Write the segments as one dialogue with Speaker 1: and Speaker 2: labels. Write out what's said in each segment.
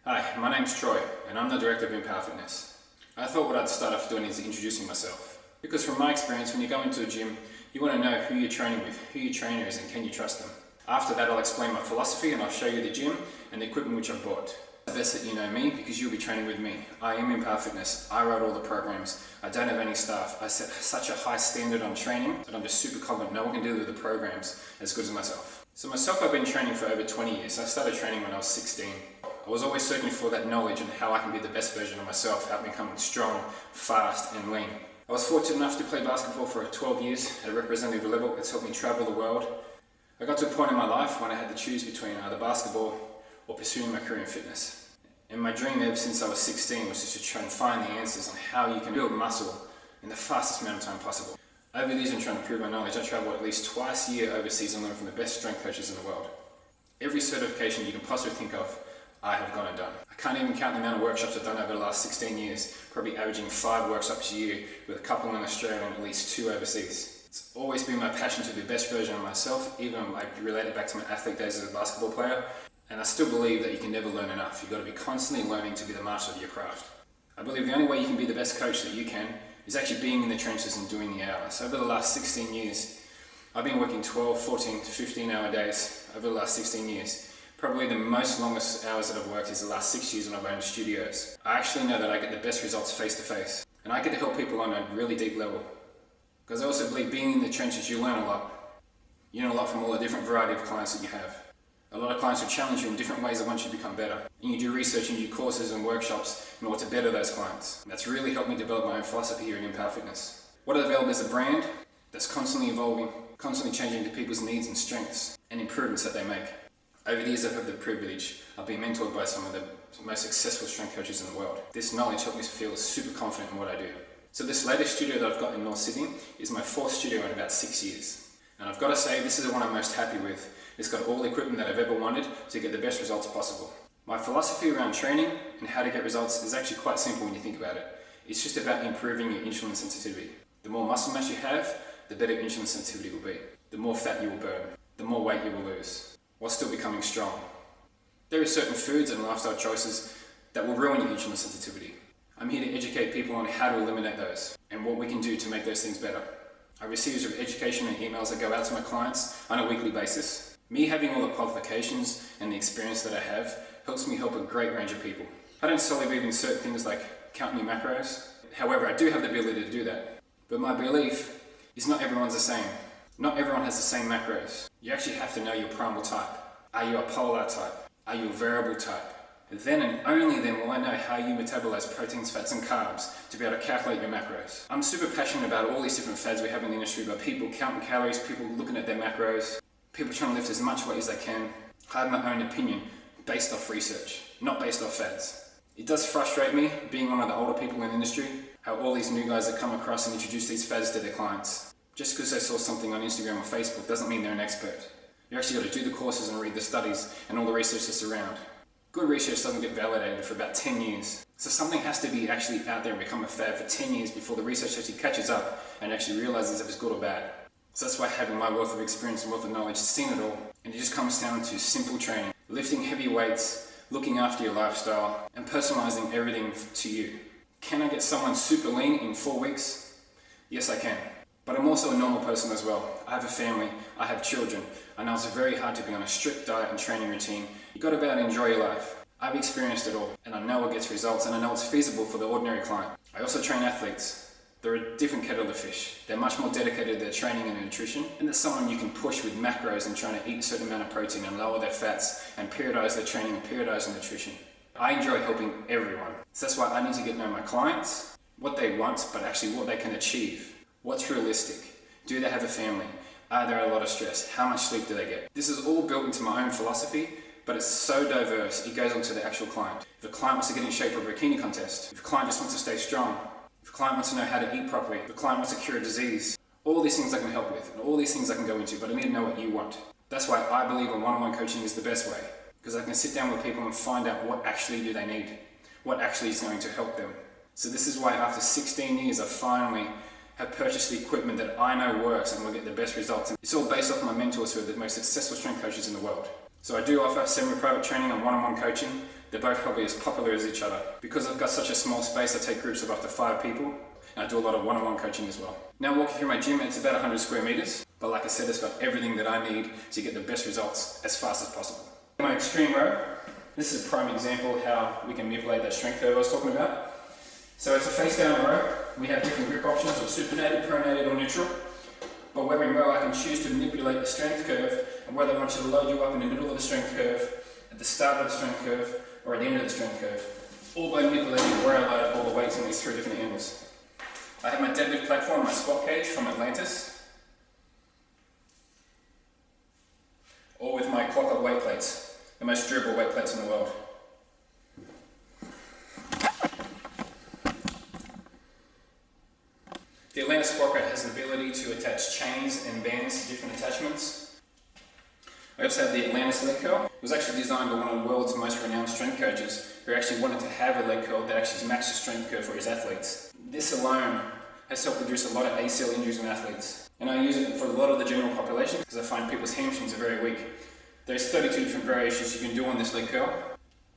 Speaker 1: Hi, my name's Troy, and I'm the Director of Inpower Fitness. I thought what I'd start off doing is introducing myself. Because from my experience, when you go into a gym, you want to know who you're training with, who your trainer is, and can you trust them. After that, I'll explain my philosophy and I'll show you the gym and the equipment which I've bought. It's best that you know me because you'll be training with me. I am Inpower Fitness. I write all the programs. I don't have any staff. I set such a high standard on training that I'm just super confident no one can do the programs as good as myself. So myself, I've been training for over 20 years. I started training when I was 16. I was always searching for that knowledge and how I can be the best version of myself, help me become strong, fast and lean. I was fortunate enough to play basketball for 12 years at a representative level. It's helped me travel the world. I got to a point in my life when I had to choose between either basketball or pursuing my career in fitness. And my dream ever since I was 16 was just to try and find the answers on how you can build muscle in the fastest amount of time possible. Over the years, I'm trying to prove my knowledge. I travel at least twice a year overseas and learn from the best strength coaches in the world. Every certification you can possibly think of, I have gone and done. I can't even count the amount of workshops I've done over the last 16 years, probably averaging 5 workshops a year with a couple in Australia and at least 2 overseas. It's always been my passion to be the best version of myself, even I relate it back to my athlete days as a basketball player, and I still believe that you can never learn enough. You've got to be constantly learning to be the master of your craft. I believe the only way you can be the best coach that you can is actually being in the trenches and doing the hours. Over the last 16 years, I've been working 12, 14 to 15 hour days over the last 16 years. Probably the most longest hours that I've worked is the last 6 years when I've owned studios. I actually know that I get the best results face to face, and I get to help people on a really deep level. Because I also believe being in the trenches, you learn a lot. You learn a lot from all the different variety of clients that you have. A lot of clients will challenge you in different ways that want you to become better. And you do research and you do courses and workshops in order to better those clients. And that's really helped me develop my own philosophy here at Inpower Fitness. What I developed is a brand that's constantly evolving, constantly changing to people's needs and strengths and improvements that they make. Over the years, I've had the privilege of being mentored by some of the most successful strength coaches in the world. This knowledge helped me feel super confident in what I do. So this latest studio that I've got in North Sydney is my 4th studio in about 6 years. And I've got to say, this is the one I'm most happy with. It's got all the equipment that I've ever wanted to get the best results possible. My philosophy around training and how to get results is actually quite simple when you think about it. It's just about improving your insulin sensitivity. The more muscle mass you have, the better insulin sensitivity will be. The more fat you will burn, the more weight you will lose, while still becoming strong. There are certain foods and lifestyle choices that will ruin your insulin sensitivity. I'm here to educate people on how to eliminate those and what we can do to make those things better. I receive education and emails that go out to my clients on a weekly basis. Me having all the qualifications and the experience that I have helps me help a great range of people. I don't solely believe in certain things like counting your macros. However, I do have the ability to do that. But my belief is not everyone's the same. Not everyone has the same macros. You actually have to know your primal type. Are you a polar type? Are you a variable type? Then and only then will I know how you metabolize proteins, fats and carbs to be able to calculate your macros. I'm super passionate about all these different fads we have in the industry, about people counting calories, people looking at their macros, people trying to lift as much weight as they can. I have my own opinion based off research, not based off fads. It does frustrate me, being one of the older people in the industry, how all these new guys that come across and introduce these fads to their clients. Just because they saw something on Instagram or Facebook doesn't mean they're an expert. You actually got to do the courses and read the studies and all the research that's around. Good research doesn't get validated for about 10 years. So something has to be actually out there and become a fad for 10 years before the research actually catches up and actually realizes if it's good or bad. So that's why having my wealth of experience and wealth of knowledge has seen it all. And it just comes down to simple training, lifting heavy weights, looking after your lifestyle, and personalizing everything to you. Can I get someone super lean in 4 weeks? Yes, I can. But I'm also a normal person as well. I have a family, I have children. I know it's very hard to be on a strict diet and training routine. You've got to be able to enjoy your life. I've experienced it all, and I know it gets results, and I know it's feasible for the ordinary client. I also train athletes. They're a different kettle of fish. They're much more dedicated to their training and nutrition, and that's someone you can push with macros and trying to eat a certain amount of protein and lower their fats and periodize their training and periodize their nutrition. I enjoy helping everyone. So that's why I need to get to know my clients, what they want, but actually what they can achieve. What's realistic? Do they have a family? Are there a lot of stress? How much sleep do they get? This is all built into my own philosophy, but it's so diverse, it goes on to the actual client. If a client wants to get in shape for a bikini contest, if a client just wants to stay strong, if a client wants to know how to eat properly, if a client wants to cure a disease, all these things I can help with, and all these things I can go into, but I need to know what you want. That's why I believe in one-on-one coaching is the best way, because I can sit down with people and find out what actually do they need, what actually is going to help them. So this is why after 16 years, I finally have purchased the equipment that I know works and will get the best results. And it's all based off my mentors who are the most successful strength coaches in the world. So I do offer semi-private training and one-on-one coaching. They're both probably as popular as each other. Because I've got such a small space, I take groups of up to 5 people, and I do a lot of one-on-one coaching as well. Now walking through my gym, it's about 100 square meters, but like I said, it's got everything that I need to get the best results as fast as possible. My extreme row, this is a prime example of how we can manipulate that strength curve I was talking about. So it's a face down row. We have different grip options of supinated, pronated or neutral. But when we row, I can choose to manipulate the strength curve, and whether I want you to load you up in the middle of the strength curve, at the start of the strength curve, or at the end of the strength curve, all by manipulating where I load all the weights in these 3 different angles. I have my deadlift platform, my squat cage from Atlantis, all with my clock of weight plates, the most durable weight plates in the world. The Atlantis squat rack has the ability to attach chains and bands to different attachments. I also have the Atlantis leg curl. It was actually designed by one of the world's most renowned strength coaches who actually wanted to have a leg curl that actually matched the strength curve for his athletes. This alone has helped reduce a lot of ACL injuries in athletes. And I use it for a lot of the general population because I find people's hamstrings are very weak. There's 32 different variations you can do on this leg curl.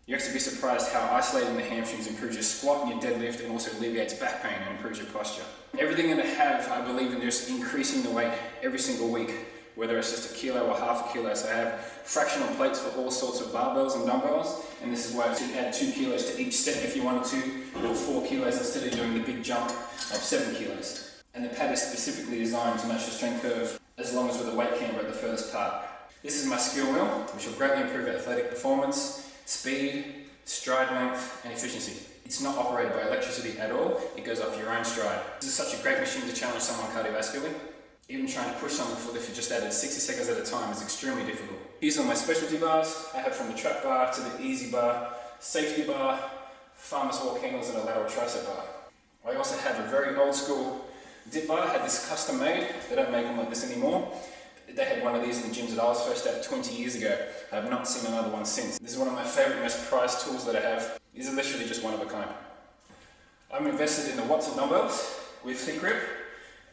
Speaker 1: You'll actually be surprised how isolating the hamstrings improves your squat and your deadlift, and also alleviates back pain and improves your posture. Everything that I have, I believe in just increasing the weight every single week, whether it's just a kilo or half a kilo. So I have fractional plates for all sorts of barbells and dumbbells, and this is why I add 2 kilos to each set if you wanted to, or 4 kilos instead of doing the big jump of 7 kilos. And the pad is specifically designed to match the strength curve as long as with a weight camber at the furthest part. This is my skill wheel, which will greatly improve athletic performance, speed, stride length and efficiency. It's not operated by electricity at all, it goes off your own stride. This is such a great machine to challenge someone cardiovascularly. Even trying to push someone for lift for just added 60 seconds at a time is extremely difficult. Here's all my specialty bars. I have from the trap bar to the easy bar, safety bar, farmer's walk handles and a lateral tricep bar. I also have a very old school dip bar. I had this custom made. They don't make them like this anymore. They had one of these in the gyms that I was first at 20 years ago. I have not seen another one since. This is one of my favourite, most prized tools that I have. These are literally just one of a kind. I'm invested in the Watson dumbbells with thick grip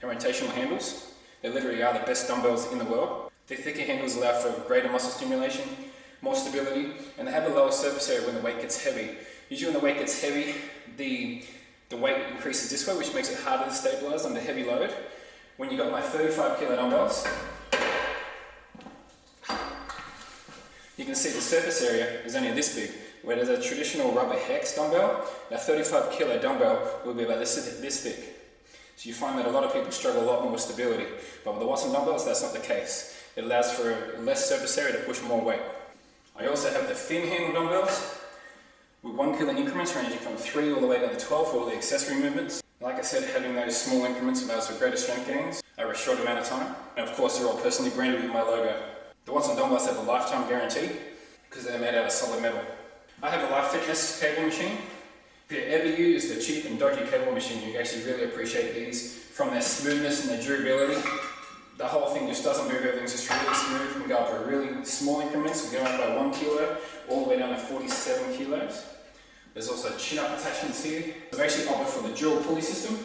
Speaker 1: and rotational handles. They literally are the best dumbbells in the world. Their thicker handles allow for greater muscle stimulation, more stability, and they have a lower surface area when the weight gets heavy. Usually when the weight gets heavy, the weight increases this way, which makes it harder to stabilize under heavy load. When you got my 35 kilo dumbbells, you can see the surface area is only this big, whereas a traditional rubber hex dumbbell, a 35 kilo dumbbell will be about this thick. So you find that a lot of people struggle a lot more with stability, but with the Watson dumbbells, that's not the case. It allows for less surface area to push more weight. I also have the thin handle dumbbells with 1 kilo increments ranging from 3 all the way down to 12 for all the accessory movements. Like I said, having those small increments allows for greater strength gains over a short amount of time. And of course, they're all personally branded with my logo. The Watson dumbbells have a lifetime guarantee because they're made out of solid metal. I have a Life Fitness cable machine. If you ever use the cheap and dodgy cable machine, you actually really appreciate these from their smoothness and their durability. The whole thing just doesn't move, everything's just really smooth. We can go up to really small increments, we go up by 1 kilo, all the way down to 47 kilos. There's also chin-up attachments here. I've actually opted for the dual pulley system.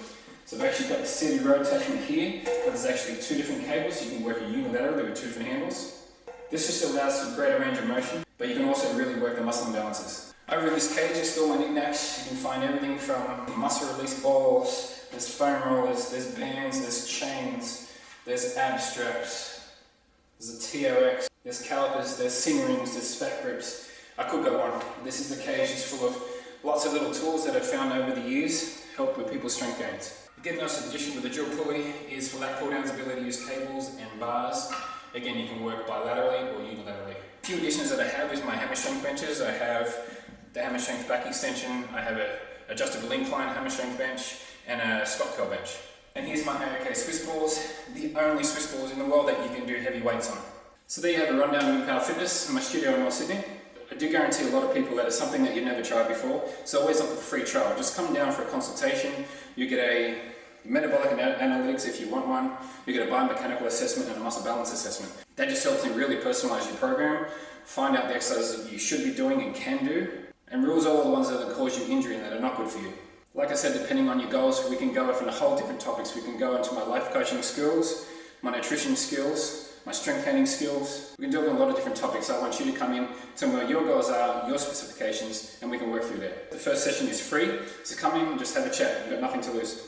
Speaker 1: So I've actually got the steady row attachment here, but there's actually 2 different cables, so you can work it unilaterally with 2 different handles. This just allows for greater range of motion, but you can also really work the muscle imbalances. Over in this cage is still my knickknacks. You can find everything from muscle release balls, there's foam rollers, there's bands, there's chains, there's ab straps, there's a TRX, there's calipers, there's sing rings, there's fat grips. I could go on. This is the cage, it's full of lots of little tools that I've found over the years help with people's strength gains. Again, also the addition with the dual pulley is for lat pull downs, ability to use cables and bars. Again, you can work bilaterally or unilaterally. A few additions that I have is my hammer strength benches. I have the hammer strength back extension, I have an adjustable incline hammer strength bench, and a Scott curl bench. And here's my AOK Swiss balls, the only Swiss balls in the world that you can do heavy weights on. So there you have a rundown of Inpower Fitness in my studio in North Sydney. I do guarantee a lot of people that it's something that you've never tried before, so always offer a free trial. Just come down for a consultation, you get a metabolic analytics if you want one, you get a biomechanical assessment and a muscle balance assessment. That just helps me really personalize your program, find out the exercises that you should be doing and can do, and rules all the ones that cause you injury and that are not good for you. Like I said, depending on your goals, we can go off into whole different topics. We can go into my life coaching skills, my nutrition skills, my strength training skills. We can delve in a lot of different topics. I want you to come in, tell me what your goals are, your specifications, and we can work through there. The first session is free, so come in and just have a chat. You've got nothing to lose.